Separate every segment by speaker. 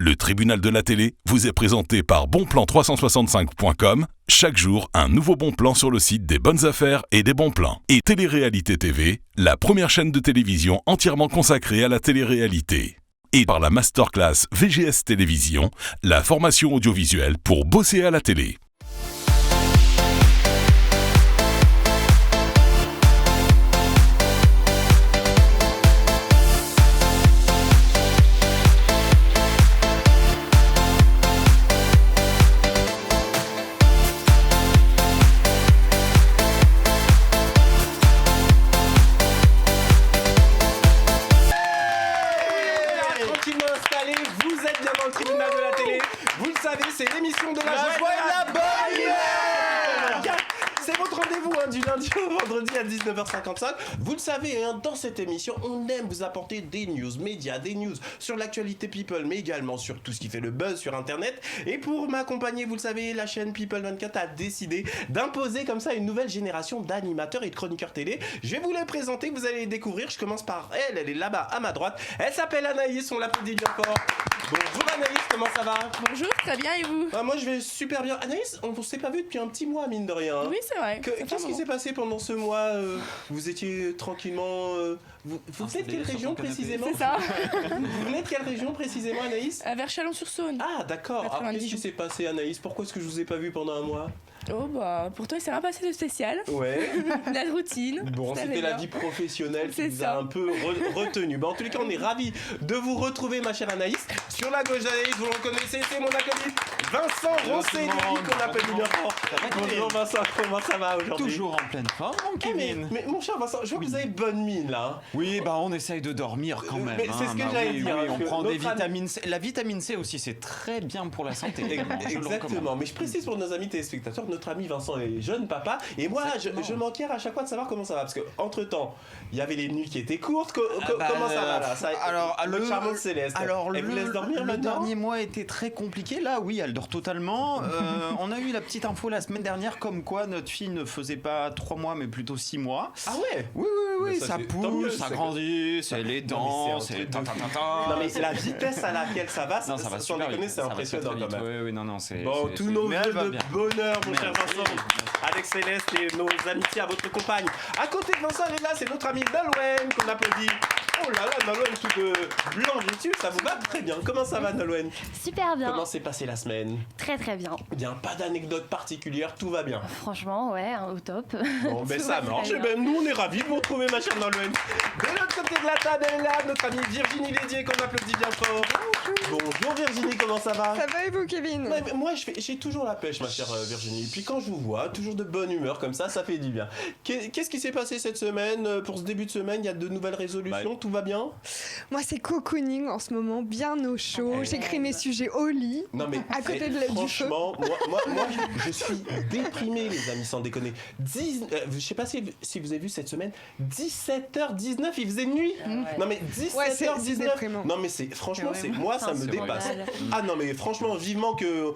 Speaker 1: Le tribunal de la télé vous est présenté par bonplan365.com. Chaque jour, un nouveau bon plan sur le site des bonnes affaires et des bons plans. Et Télé-Réalité TV, la première chaîne de télévision entièrement consacrée à la télé-réalité. Et par la masterclass VGS Télévision, la formation audiovisuelle pour bosser à la télé.
Speaker 2: C'est l'émission de la joie et de la bonne humeur. C'est votre rendez-vous du lundi au vendredi à 19h55. Vous le savez, dans cette émission, on aime vous apporter des news médias, des news sur l'actualité people, mais également sur tout ce qui fait le buzz sur Internet. Et pour m'accompagner, vous le savez, la chaîne People24 a décidé d'imposer comme ça une nouvelle génération d'animateurs et de chroniqueurs télé. Je vais vous les présenter, vous allez les découvrir. Je commence par elle est là-bas à ma droite. Elle s'appelle Anaïs, on l'applaudit bien fort. Bonjour Anaïs, comment ça va ?
Speaker 3: Bonjour, très bien, et vous ?
Speaker 2: Moi je vais super bien. Anaïs, on ne s'est pas vu depuis un petit mois, mine de rien.
Speaker 3: Oui, c'est vrai.
Speaker 2: Qu'est-ce qui s'est passé pendant ce mois ? Vous étiez tranquillement... Vous venez de quelle région précisément ?
Speaker 3: C'est ça.
Speaker 2: Vous venez de quelle région précisément, Anaïs ?
Speaker 3: Vers Chalon-sur-Saône.
Speaker 2: Ah d'accord. Alors qu'est-ce qui s'est passé, Anaïs ? Pourquoi est-ce que je vous ai pas vu pendant un mois ?
Speaker 3: Oh bah, pour toi, il s'est rien passé de spécial.
Speaker 2: Ouais.
Speaker 3: La routine.
Speaker 2: Bon, c'était la vie professionnelle qui vous a un peu retenu. En tous les cas, on est ravis de vous retrouver, ma chère Anaïs. Sur la gauche d'Anaïs, vous le reconnaissez, c'est mon acolyte Vincent Roncé, qu'on appelle bien fort. Bonjour Vincent, comment ça va aujourd'hui ?
Speaker 4: Toujours en pleine forme, mon Kevin.
Speaker 2: Mais mon cher Vincent, je vois que vous avez bonne mine là.
Speaker 4: Oui, bah on essaye de dormir quand même.
Speaker 2: Mais c'est ce que j'allais dire.
Speaker 4: Oui, on prend des vitamines C. La vitamine C aussi, c'est très bien pour la santé.
Speaker 2: Exactement. Mais je précise pour nos amis téléspectateurs, notre ami Vincent est jeune papa. Et moi, je m'enquière à chaque fois de savoir comment ça va. Parce qu'entre temps, il y avait les nuits qui étaient courtes. Comment ça va là ?
Speaker 4: Alors,
Speaker 2: notre charmante Céleste. Elle vous laisse dormir
Speaker 4: le
Speaker 2: maintenant ?
Speaker 4: dernier mois était très compliqué. Là, oui, elle dort totalement. On a eu la petite info la semaine dernière comme quoi notre fille ne faisait pas 3 mois, mais plutôt 6 mois.
Speaker 2: Ah ouais ?
Speaker 4: Oui, ça pousse, ça grandit, c'est les dents, c'est...
Speaker 2: Non mais la vitesse à laquelle ça va,
Speaker 4: ça va
Speaker 2: sans déconner, c'est impressionnant quand même.
Speaker 4: Oui, non, c'est...
Speaker 2: Bon, tous nos vœux de bonheur, mon cher Vincent,
Speaker 4: Merci.
Speaker 2: avec Céleste et nos amitiés à votre compagne. À côté de Vincent, elle est là, c'est notre ami Nolwenn qu'on applaudit. Oh là là, Nolwenn, tout de blanc, ça vous va très bien. Comment ça va, Nolwenn ?
Speaker 5: Super bien.
Speaker 2: Comment s'est passée la semaine ?
Speaker 5: Très très bien.
Speaker 2: Bien, pas d'anecdote particulière, tout va bien.
Speaker 5: Franchement, ouais, au top.
Speaker 2: Bon, ben ça marche. Et ben nous, on est ravis de vous retrouver, ma chère Nolwenn. De l'autre côté de la table, elle est là, notre amie Virginie Lédier qu'on applaudit bien fort. Bonjour Virginie, comment ça va ?
Speaker 6: Ça va et vous, Kevin ?
Speaker 2: Ouais, moi, j'ai toujours la pêche, ma chère Virginie. Puis quand je vous vois, toujours de bonne humeur comme ça fait du bien. Qu'est-ce qui s'est passé cette semaine ? Pour ce début de semaine, il y a de nouvelles résolutions, tout va bien ?
Speaker 6: Moi, c'est cocooning en ce moment, bien au chaud. J'écris mes sujets au lit,
Speaker 2: non, mais
Speaker 6: à côté du feu.
Speaker 2: Franchement, moi je suis déprimé, les amis, sans déconner. Je sais pas si vous avez vu cette semaine, 17h19, il faisait nuit. Non mais 17h19. Non mais franchement, moi ça me dépasse. Ah non mais franchement, vivement que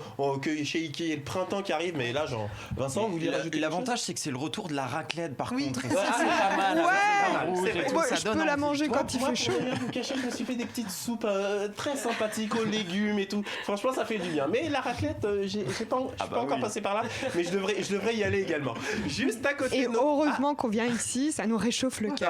Speaker 2: chez Ikea il y ait le printemps qui arrive, mais là genre Vincent, vous voulez rajouter
Speaker 4: l'avantage c'est que c'est le retour de la raclette par contre.
Speaker 2: Et ça c'est pas mal.
Speaker 6: Ouais, je peux la manger quand il fait chaud.
Speaker 2: Vous cachez, je me suis fait des petites soupes très sympathiques aux légumes et tout. Franchement, ça fait du bien. Mais la raclette, je suis pas encore passé par là, mais je devrais y aller également. Juste à côté.
Speaker 6: Et heureusement qu'on vient ici, ça nous réchauffe le cœur.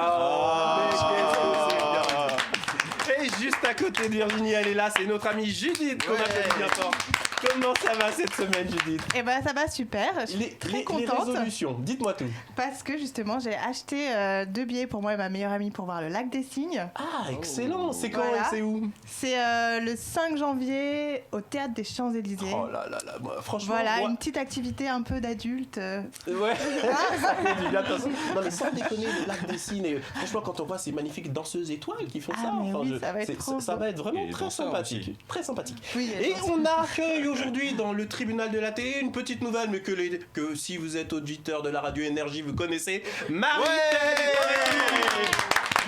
Speaker 2: Et juste à côté de Virginie, elle est là, c'est notre amie Judith qu'on appelle bien fort. Comment ça va cette semaine, Judith ?
Speaker 7: Eh ben ça va super, je suis très contente.
Speaker 2: Les résolutions, dites-moi tout.
Speaker 7: Parce que justement j'ai acheté 2 billets pour moi et ma meilleure amie pour voir le lac des Cygnes.
Speaker 2: Ah excellent, c'est quand et c'est où ?
Speaker 7: C'est le 5 janvier au Théâtre des Champs-Élysées.
Speaker 2: Oh là là là, franchement.
Speaker 7: Voilà, une petite activité un peu d'adulte.
Speaker 2: Ouais, ça fait du bien. Non mais sans déconner, le lac des Cygnes, franchement quand on voit ces magnifiques danseuses étoiles qui font ça, ça va être vraiment très sympathique. Très sympathique. Oui, et on accueille aujourd'hui dans le tribunal de la télé une petite nouvelle, mais que si vous êtes auditeur de la radio Énergie, vous connaissez Marie-Thérèse.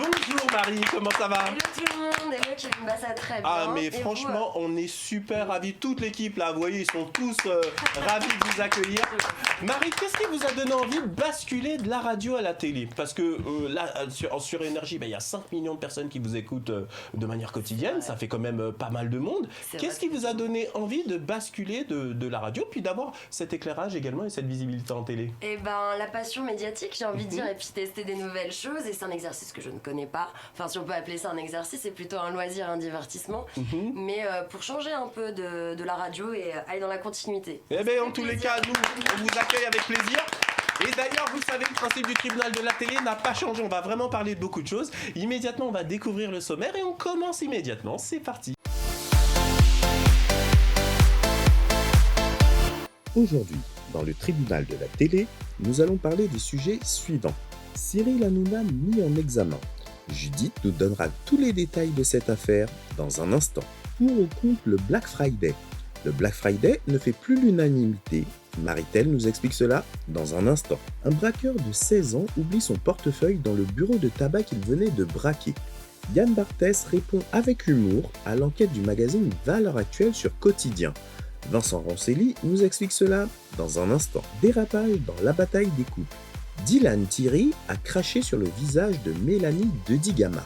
Speaker 2: Bonjour Marie, comment ça va?
Speaker 8: Hello tout le monde, hello Kevin, bah ça très bien.
Speaker 2: Ah mais
Speaker 8: Et
Speaker 2: franchement, on est super ravis, toute l'équipe là, vous voyez, ils sont tous ravis de vous accueillir. Marie, qu'est-ce qui vous a donné envie de basculer de la radio à la télé? Parce que là, sur Énergie, il y a 5 millions de personnes qui vous écoutent de manière quotidienne, ça fait quand même pas mal de monde. Qu'est-ce qui vous a donné envie de basculer de la radio, puis d'avoir cet éclairage également et cette visibilité en télé?
Speaker 8: Eh ben, la passion médiatique, j'ai envie de dire, et puis tester des nouvelles choses, et c'est un exercice que je ne connais pas. Enfin, si on peut appeler ça un exercice, c'est plutôt un loisir, un divertissement. Mais pour changer un peu de la radio et aller dans la continuité.
Speaker 2: Eh bien, en tous les cas, nous, on vous accueille avec plaisir. Et d'ailleurs, vous savez, le principe du tribunal de la télé n'a pas changé. On va vraiment parler de beaucoup de choses. Immédiatement, on va découvrir le sommaire et on commence immédiatement. C'est parti.
Speaker 9: Aujourd'hui, dans le tribunal de la télé, nous allons parler des sujets suivants. Cyril Hanouna mis en examen. Judith nous donnera tous les détails de cette affaire dans un instant. Pour ou contre le Black Friday. Le Black Friday ne fait plus l'unanimité. Maritel nous explique cela dans un instant. Un braqueur de 16 ans oublie son portefeuille dans le bureau de tabac qu'il venait de braquer. Yann Barthès répond avec humour à l'enquête du magazine Valeurs Actuelles sur Quotidien. Vincent Roncelli nous explique cela dans un instant. Dérapage dans la bataille des couples. Dylan Thierry a craché sur le visage de Mélanie Dedigama.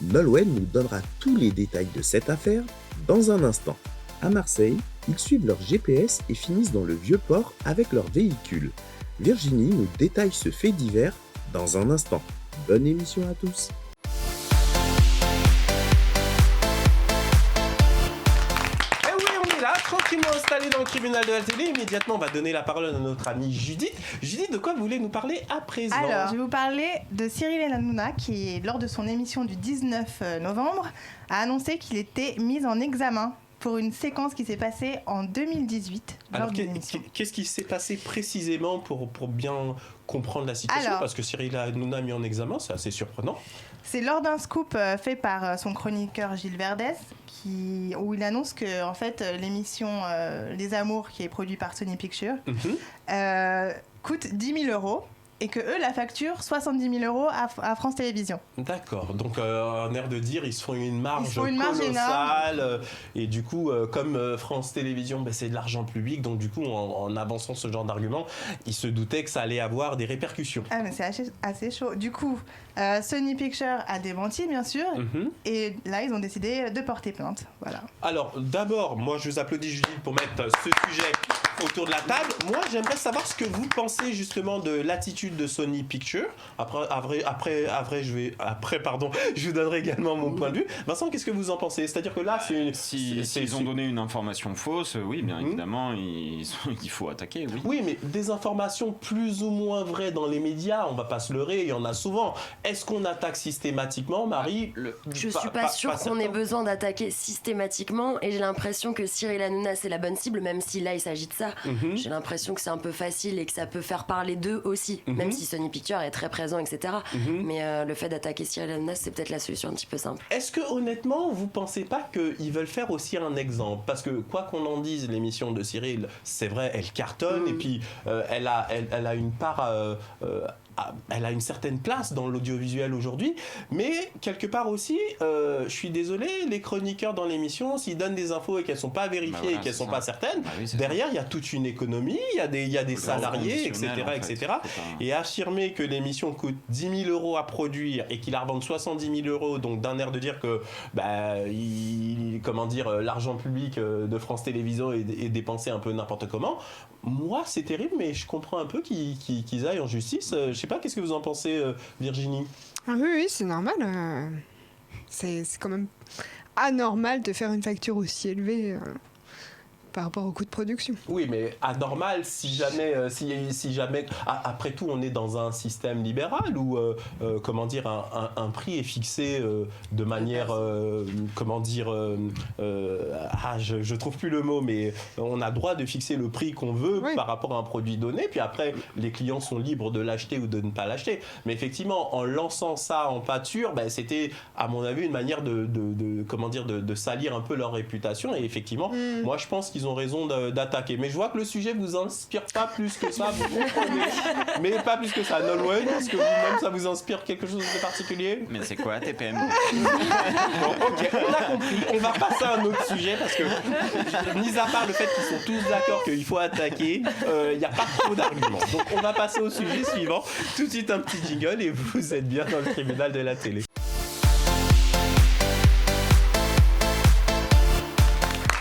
Speaker 9: Nolwenn nous donnera tous les détails de cette affaire dans un instant. À Marseille, ils suivent leur GPS et finissent dans le Vieux-Port avec leur véhicule. Virginie nous détaille ce fait divers dans un instant. Bonne émission à tous.
Speaker 2: Tranquillement installé dans le tribunal de la télé, immédiatement on va donner la parole à notre amie Judith. Judith, de quoi vous voulez nous parler à présent?
Speaker 7: Alors, je vais vous parler de Cyril Hanouna qui, lors de son émission du 19 novembre, a annoncé qu'il était mis en examen pour une séquence qui s'est passée en 2018.
Speaker 2: Alors, qu'est-ce qui s'est passé précisément pour bien comprendre la situation? Parce que Cyril Hanouna mis en examen, c'est assez surprenant.
Speaker 7: C'est lors d'un scoop fait par son chroniqueur Gilles Verdès, où il annonce que en fait, l'émission Les Amours, qui est produite par Sony Pictures, coûte 10 000 € et que eux la facturent 70 000 € à France Télévisions. D'accord,
Speaker 2: donc un air de dire ils se font une marge colossale et du coup comme France Télévisions c'est de l'argent public, donc du coup en avançant ce genre d'argument ils se doutaient que ça allait avoir des répercussions.
Speaker 7: Ah mais c'est assez chaud. Du coup Sony Pictures a démenti bien sûr et là ils ont décidé de porter plainte. Voilà. Alors
Speaker 2: d'abord moi je vous applaudis Judith pour mettre ce sujet autour de la table. Moi j'aimerais savoir ce que vous pensez justement de l'attitude de Sony Pictures. Après, je vous donnerai également mon point de vue. Vincent, qu'est-ce que vous en pensez? C'est-à-dire que là,
Speaker 4: s'ils ont donné une information fausse, oui, bien évidemment, il faut attaquer, oui.
Speaker 2: Oui, mais des informations plus ou moins vraies dans les médias, on va pas se leurrer, il y en a souvent. Est-ce qu'on attaque systématiquement, Marie?
Speaker 8: Je suis pas sûre qu'on ait besoin d'attaquer systématiquement, et j'ai l'impression que Cyril Hanouna, c'est la bonne cible, même si là, il s'agit de ça. J'ai l'impression que c'est un peu facile et que ça peut faire parler d'eux aussi. Même si Sony Pictures est très présent, etc. Mais le fait d'attaquer Cyril Hanouna, c'est peut-être la solution un petit peu simple.
Speaker 2: Est-ce que honnêtement, vous pensez pas qu'ils veulent faire aussi un exemple? Parce que quoi qu'on en dise, l'émission de Cyril, c'est vrai, elle cartonne et puis elle a une part... elle a une certaine place dans l'audiovisuel aujourd'hui, mais quelque part aussi, je suis désolé, les chroniqueurs dans l'émission, s'ils donnent des infos et qu'elles ne sont pas vérifiées et qu'elles ne sont pas certaines, derrière, il y a toute une économie, il y a des salariés, etc. Et affirmer que l'émission coûte 10 000 € à produire et qu'ils la revendent 70 000 €, donc d'un air de dire que l'argent public de France Télévisions est dépensé un peu n'importe comment, moi, c'est terrible, mais je comprends un peu qu'ils aillent en justice. Je sais pas, qu'est-ce que vous en pensez, Virginie?
Speaker 6: Oui, c'est normal. C'est quand même anormal de faire une facture aussi élevée par rapport au coût de production.
Speaker 2: Oui, mais anormal si jamais... après tout, on est dans un système libéral où, un prix est fixé de manière... je trouve plus le mot, mais on a le droit de fixer le prix qu'on veut par rapport à un produit donné, puis après, les clients sont libres de l'acheter ou de ne pas l'acheter. Mais effectivement, en lançant ça en pâture, c'était, à mon avis, une manière de salir un peu leur réputation. Et effectivement, moi, je pense qu'ils ont raison d'attaquer. Mais je vois que le sujet vous inspire pas plus que ça, vous comprenez. Mais pas plus que ça. Nolwenn, est-ce que vous-même ça vous inspire quelque chose de particulier?
Speaker 4: Mais c'est quoi TPM?
Speaker 2: Bon, ok, on a compris. On va passer à un autre sujet parce que, mis à part le fait qu'ils sont tous d'accord qu'il faut attaquer, il n'y a pas trop d'arguments. Donc on va passer au sujet suivant. Tout de suite un petit jingle et vous êtes bien dans le tribunal de la télé.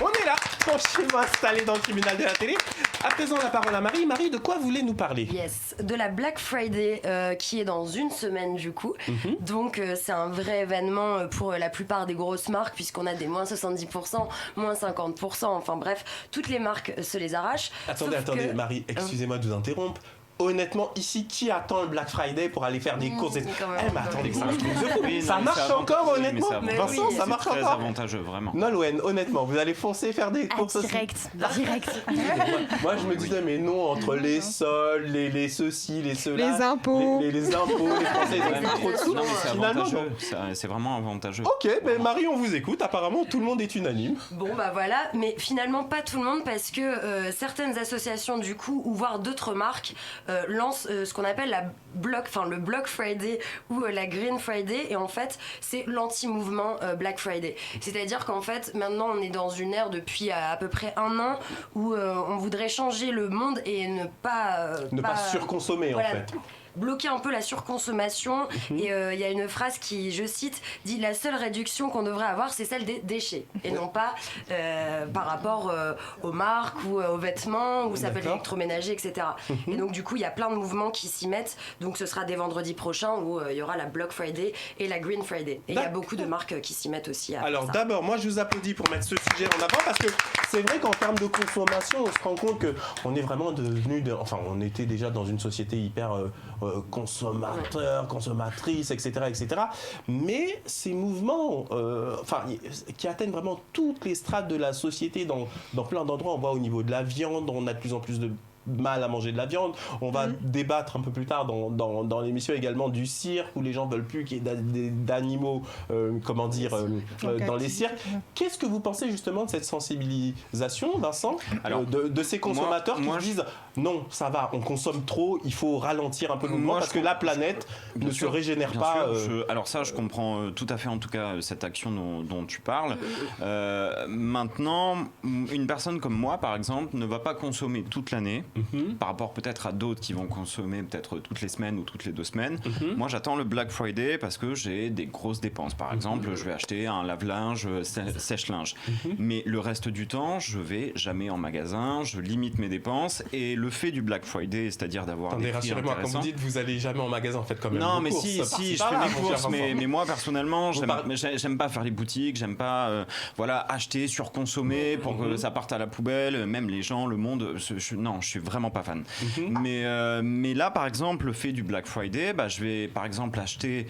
Speaker 2: On est là, tranquillement installé dans le tribunal de la télé. À présent, la parole à Marie. Marie, de quoi voulez-nous parler?
Speaker 8: Yes, de la Black Friday qui est dans une semaine du coup. Donc c'est un vrai événement pour la plupart des grosses marques puisqu'on a des moins 70%, moins 50%, enfin bref, toutes les marques se les arrachent.
Speaker 2: Attendez, Marie, excusez-moi de vous interrompre. Honnêtement, ici, qui attend le Black Friday pour aller faire des courses? Mais attendez, ça marche encore, honnêtement. Vincent, ça marche encore.
Speaker 4: C'est très avantageux, vraiment.
Speaker 2: Nolwenn, honnêtement, vous allez foncer faire des courses
Speaker 5: direct.
Speaker 2: Moi, je me disais, mais non, entre les soldes, les ceci, les cela.
Speaker 6: Les impôts.
Speaker 2: Les impôts, les Français, ils ont plus trop de sous.
Speaker 4: Non, mais c'est
Speaker 2: Finalement,
Speaker 4: avantageux. C'est vraiment avantageux.
Speaker 2: Ok, mais Marie, on vous écoute. Apparemment, tout le monde est unanime.
Speaker 8: Bon, bah voilà, mais finalement, pas tout le monde parce que certaines associations, du coup, ou voire d'autres marques, lance ce qu'on appelle le Black Friday ou la Green Friday, et en fait c'est l'anti-mouvement Black Friday. C'est-à-dire qu'en fait maintenant on est dans une ère depuis à peu près 1 an où on voudrait changer le monde et ne pas
Speaker 2: surconsommer,
Speaker 8: voilà,
Speaker 2: en fait.
Speaker 8: Bloquer un peu la surconsommation. Et il y a une phrase qui, je cite, dit: la seule réduction qu'on devrait avoir, c'est celle des déchets, et non pas par rapport aux marques ou aux vêtements, ou ça peut être électroménager, etc. Et donc du coup il y a plein de mouvements qui s'y mettent. Donc ce sera dès vendredi prochain où il y aura la Black Friday et la Green Friday, et il y a beaucoup de marques qui s'y mettent aussi.
Speaker 2: Alors d'abord, moi je vous applaudis pour mettre ce sujet en avant, parce que c'est vrai qu'en termes de consommation, on se rend compte qu'on est vraiment devenu, on était déjà dans une société hyper consommateur, consommatrice, etc., etc. Mais ces mouvements, qui atteignent vraiment toutes les strates de la société, dans plein d'endroits, on voit au niveau de la viande, on a de plus en plus de mal à manger de la viande. On va débattre un peu plus tard dans l'émission également du cirque, où les gens veulent plus qu'il y ait d'animaux dans les cirques. Qu'est-ce que vous pensez justement de cette sensibilisation, Vincent, de ces consommateurs qui disent non, ça va, on consomme trop, il faut ralentir un peu le mouvement parce que la planète ne se régénère pas.
Speaker 4: Alors ça, je comprends tout à fait, en tout cas, cette action dont tu parles. Maintenant, une personne comme moi, par exemple, ne va pas consommer toute l'année. Par rapport peut-être à d'autres qui vont consommer peut-être toutes les semaines ou toutes les 2 semaines. Moi, j'attends le Black Friday parce que j'ai des grosses dépenses. Par exemple, je vais acheter un lave-linge, sèche-linge. Mais le reste du temps, je vais jamais en magasin, je limite mes dépenses. Et le fait du Black Friday, c'est-à-dire d'avoir des prix intéressants...
Speaker 2: Quand vous dites vous allez jamais en magasin, en fait, quand même.
Speaker 4: Non, mais si, je fais mes courses, mais moi, personnellement, j'aime pas faire les boutiques, j'aime pas acheter, surconsommer pour que ça parte à la poubelle. Même les gens, le monde, non, je suis vraiment pas fan. Mais là, par exemple, le fait du Black Friday, je vais par exemple acheter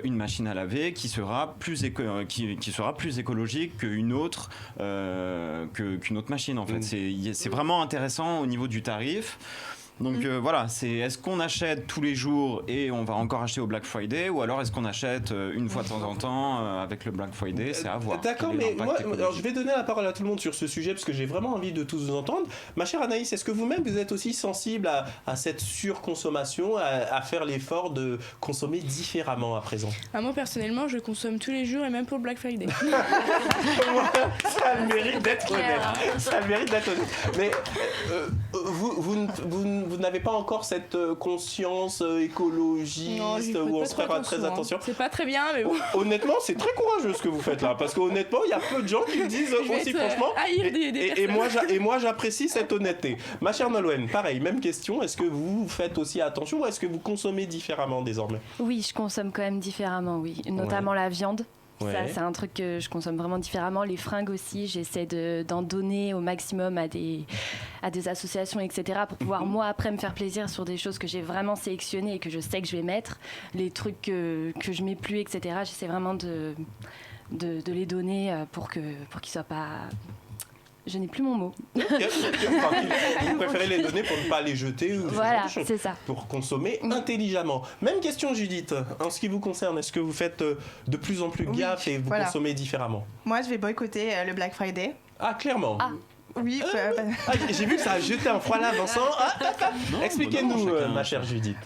Speaker 4: une machine à laver qui sera plus écologique qu'une autre machine, en fait. C'est vraiment intéressant au niveau du tarif. Donc voilà, est-ce qu'on achète tous les jours et on va encore acheter au Black Friday, ou alors est-ce qu'on achète une fois de temps en temps avec le Black Friday? C'est à voir.
Speaker 2: D'accord, mais moi, alors, je vais donner la parole à tout le monde sur ce sujet parce que j'ai vraiment envie de tous vous entendre. Ma chère Anaïs, est-ce que vous-même vous êtes aussi sensible à cette surconsommation, à faire l'effort de consommer différemment à présent?
Speaker 3: Moi personnellement, je consomme tous les jours et même pour le Black Friday.
Speaker 2: Ça a le mérite d'être honnête. Ça a le mérite d'être honnête. Mais vous n'avez pas encore cette conscience écologiste où on se fera très attention.
Speaker 3: C'est pas très bien, mais bon.
Speaker 2: Honnêtement, c'est très courageux ce que vous faites là, parce qu'honnêtement, il y a peu de gens qui me disent aussi franchement. Et moi, j'apprécie cette honnêteté. Ma chère Nolwenn, pareil, même question. Est-ce que vous faites aussi attention, ou est-ce que vous consommez différemment désormais?
Speaker 5: Oui, je consomme quand même différemment, oui. Notamment la viande. Ça, c'est un truc que je consomme vraiment différemment. Les fringues aussi, j'essaie d'en donner au maximum à des associations, etc. pour pouvoir, moi, après, me faire plaisir sur des choses que j'ai vraiment sélectionnées et que je sais que je vais mettre. Les trucs que je mets plus, etc. J'essaie vraiment de les donner pour qu'ils soient pas... Je n'ai plus mon mot.
Speaker 2: Vous préférez les donner pour ne pas les jeter, ou
Speaker 5: voilà, c'est ça.
Speaker 2: Pour consommer intelligemment. Même question, Judith. En ce qui vous concerne, est-ce que vous faites de plus en plus gaffe et vous consommez différemment?
Speaker 7: Moi, je vais boycotter le Black Friday.
Speaker 2: Ah, clairement.
Speaker 7: Oui,
Speaker 2: j'ai vu que ça a jeté un froid là, Vincent. Expliquez-nous, ma chère Judith.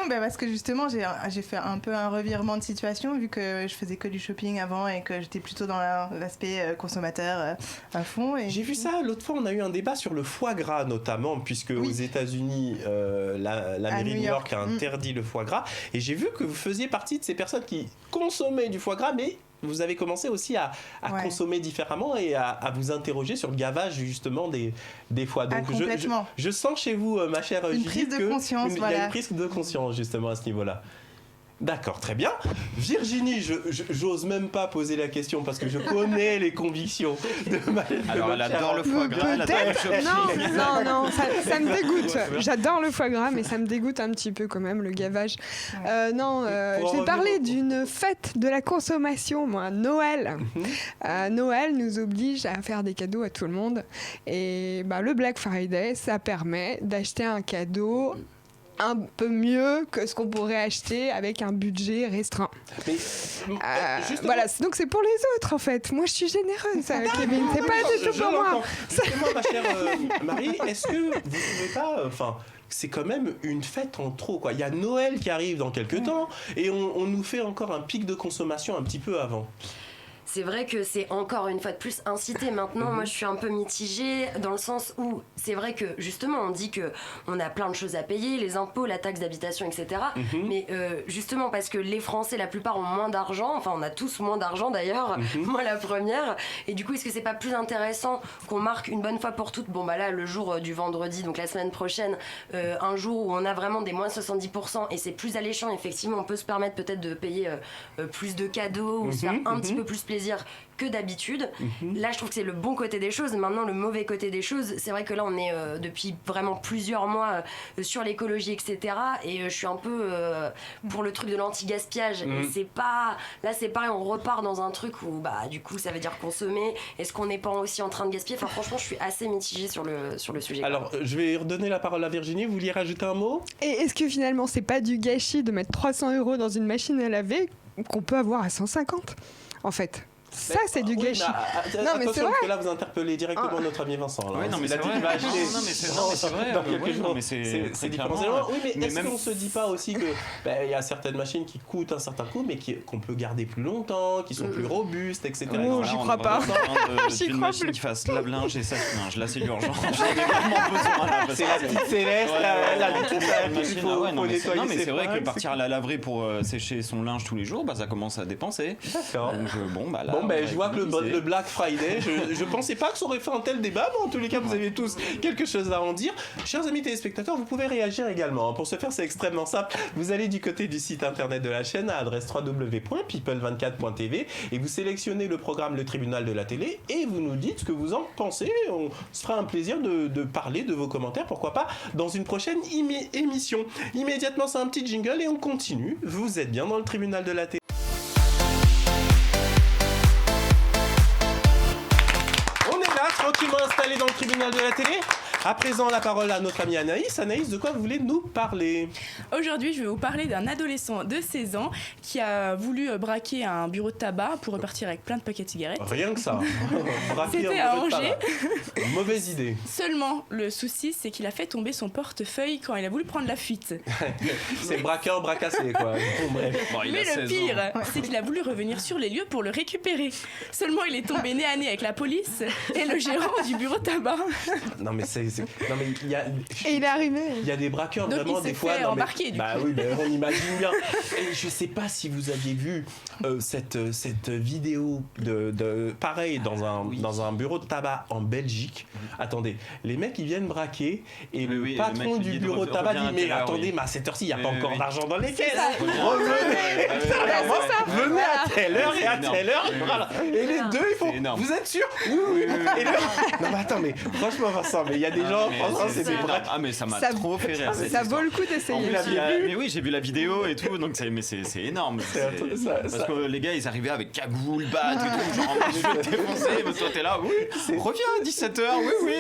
Speaker 7: Parce que justement, j'ai fait un peu un revirement de situation vu que je faisais que du shopping avant et que j'étais plutôt dans l'aspect consommateur à fond. Et...
Speaker 2: J'ai vu ça l'autre fois, on a eu un débat sur le foie gras notamment, puisque aux États-Unis, la mairie de New York a interdit le foie gras. Et j'ai vu que vous faisiez partie de ces personnes qui consommaient du foie gras, mais vous avez commencé aussi à consommer différemment et à vous interroger sur le gavage justement des foies. Donc je sens chez vous, ma chère Judith,
Speaker 7: prise de conscience,
Speaker 2: il y a une prise de conscience justement à ce niveau-là. D'accord, très bien. Virginie, j'ose même pas poser la question parce que je connais les convictions de ma...
Speaker 4: Alors, elle adore le foie gras, elle adore le shopping.
Speaker 6: Non, ça me dégoûte. J'adore le foie gras, mais ça me dégoûte un petit peu quand même, le gavage. Je vais parler d'une fête de la consommation, moi, Noël. Noël nous oblige à faire des cadeaux à tout le monde. Et le Black Friday, ça permet d'acheter un cadeau un peu mieux que ce qu'on pourrait acheter avec un budget restreint. Voilà, donc c'est pour les autres en fait. Moi je suis généreuse, Kevin, c'est pas du tout pour moi.
Speaker 2: Justement, ma chère Marie, est-ce que vous ne trouvez pas... c'est quand même une fête en trop, quoi. Il y a Noël qui arrive dans quelques temps et on nous fait encore un pic de consommation un petit peu avant.
Speaker 8: C'est vrai que c'est encore une fois de plus incité. Maintenant, moi, je suis un peu mitigée dans le sens où c'est vrai que justement, on dit que on a plein de choses à payer, les impôts, la taxe d'habitation, etc. Mais justement, parce que les Français, la plupart, ont moins d'argent. Enfin, on a tous moins d'argent d'ailleurs. Moi, la première. Et du coup, est-ce que c'est pas plus intéressant qu'on marque une bonne fois pour toutes, là, le jour du vendredi, donc la semaine prochaine, un jour où on a vraiment des moins 70% et c'est plus alléchant. Effectivement, on peut se permettre peut-être de payer plus de cadeaux ou se faire un petit peu plus plaisir que d'habitude. Là, je trouve que c'est le bon côté des choses. Maintenant, le mauvais côté des choses, c'est vrai que là, on est depuis vraiment plusieurs mois sur l'écologie, etc. Et je suis un peu pour le truc de l'anti-gaspillage. Et c'est pas... Là, c'est pareil, on repart dans un truc où, du coup, ça veut dire consommer. Est-ce qu'on n'est pas aussi en train de gaspiller ? Enfin, franchement, je suis assez mitigée sur le sujet.
Speaker 2: Alors, je vais redonner la parole à Virginie. Vous vouliez rajouter un mot ?
Speaker 6: Et est-ce que finalement, c'est pas du gâchis de mettre 300 € dans une machine à laver qu'on peut avoir à 150 en fait ? Ça, c'est du gâchis.
Speaker 2: Non, mais c'est vrai. Parce que là, vous interpellez directement notre ami Vincent.
Speaker 4: Oui, non, mais c'est vrai. C'est vrai.
Speaker 2: Dans quelques jours. C'est différent. Oui, mais est-ce qu'on se dit pas aussi que il y a certaines machines qui coûtent un certain coût, mais qu'on peut garder plus longtemps, qui sont plus robustes, etc.
Speaker 6: Non, j'y crois pas.
Speaker 4: Une machine qui fasse lave-linge et sèche-linge. Là, c'est l'urgence. J'en ai vraiment besoin.
Speaker 2: C'est la petite céleste, la
Speaker 4: machine. Non, mais c'est vrai que partir à la laverie pour sécher son linge tous les jours, ça commence à dépenser.
Speaker 2: D'accord. Je vois que le Black Friday, je pensais pas que ça aurait fait un tel débat, mais en tous les cas, vous avez tous quelque chose à en dire. Chers amis téléspectateurs, vous pouvez réagir également. Pour ce faire, c'est extrêmement simple. Vous allez du côté du site internet de la chaîne à l'adresse www.people24.tv et vous sélectionnez le programme Le Tribunal de la télé et vous nous dites ce que vous en pensez. On se fera un plaisir de parler de vos commentaires, pourquoi pas, dans une prochaine émission. Immédiatement, c'est un petit jingle et on continue. Vous êtes bien dans le Tribunal de la télé. Tranquillement installé dans le tribunal de la télé. À présent, la parole à notre amie Anaïs. Anaïs, de quoi vous voulez nous parler ?
Speaker 3: Aujourd'hui, je vais vous parler d'un adolescent de 16 ans qui a voulu braquer un bureau de tabac pour repartir avec plein de paquets de cigarettes.
Speaker 2: Rien que ça.
Speaker 3: C'était à Angers.
Speaker 2: Mauvaise idée.
Speaker 3: Seulement, le souci, c'est qu'il a fait tomber son portefeuille quand il a voulu prendre la fuite.
Speaker 2: C'est braqueur, bracassé, quoi.
Speaker 3: Mais le pire, c'est qu'il a voulu revenir sur les lieux pour le récupérer. Seulement, il est tombé nez à nez avec la police et le gérant du bureau de tabac.
Speaker 2: Non, mais
Speaker 6: et il est arrivé.
Speaker 2: Il y a des braqueurs
Speaker 3: donc
Speaker 2: vraiment des fois.
Speaker 3: Embarqué,
Speaker 2: Oui, mais on imagine bien. Et je sais pas si vous aviez vu cette vidéo pareil dans un bureau de tabac en Belgique. Attendez, les mecs ils viennent braquer et le patron du bureau de tabac dit mais attendez, mais à cette heure-ci il n'y a pas encore d'argent dans les caisses. Venez à telle heure et à telle heure. Et les deux ils font. Vous êtes sûr ? Oui. Non mais attends, mais franchement Vincent, mais il y a les gens, franchement, c'est des vrais.
Speaker 4: Ah, mais ça m'a trop fait rire.
Speaker 6: Ça vaut le coup d'essayer.
Speaker 4: Mais oui, j'ai vu la vidéo et tout, donc c'est énorme. Parce que les gars, ils arrivaient avec cagoule, batte et tout, genre je vais te défoncer, mais toi t'es là, oui, reviens à 17h, oui.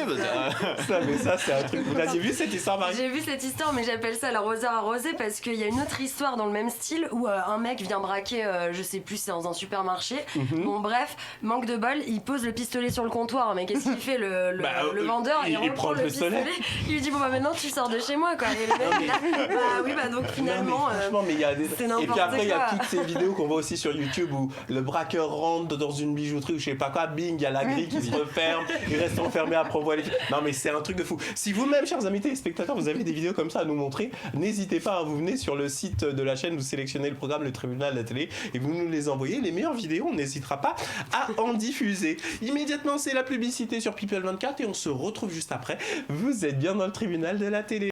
Speaker 2: Ça, c'est un truc. Vous l'aviez vu cette histoire, Marie?
Speaker 8: J'ai vu cette histoire, mais j'appelle ça l'arroseur arrosé parce qu'il y a une autre histoire dans le même style où un mec vient braquer, je sais plus, c'est dans un supermarché. Bon, bref, manque de bol, il pose le pistolet sur le comptoir, mais qu'est-ce qu'il fait le vendeur? Il reprend le pistolet, il lui dit bon bah maintenant tu sors de chez moi quoi. Et le mec il est là, donc finalement
Speaker 2: mais il y a
Speaker 8: c'est n'importe quoi.
Speaker 2: Et puis après il y a toutes ces vidéos qu'on voit aussi sur YouTube où le braqueur rentre dans une bijouterie ou je sais pas quoi, bing, il y a la grille qui se referme, il reste enfermé, après on voit les... Non mais c'est un truc de fou. Si vous-même, chers amis téléspectateurs, vous avez des vidéos comme ça à nous montrer, n'hésitez pas, vous venez sur le site de la chaîne, vous sélectionnez le programme Le Tribunal de la télé et vous nous les envoyez, les meilleures vidéos, on n'hésitera pas à en diffuser. Immédiatement c'est la publicité sur People 24 et on se retrouve juste après. Vous êtes bien dans le Tribunal de la télé.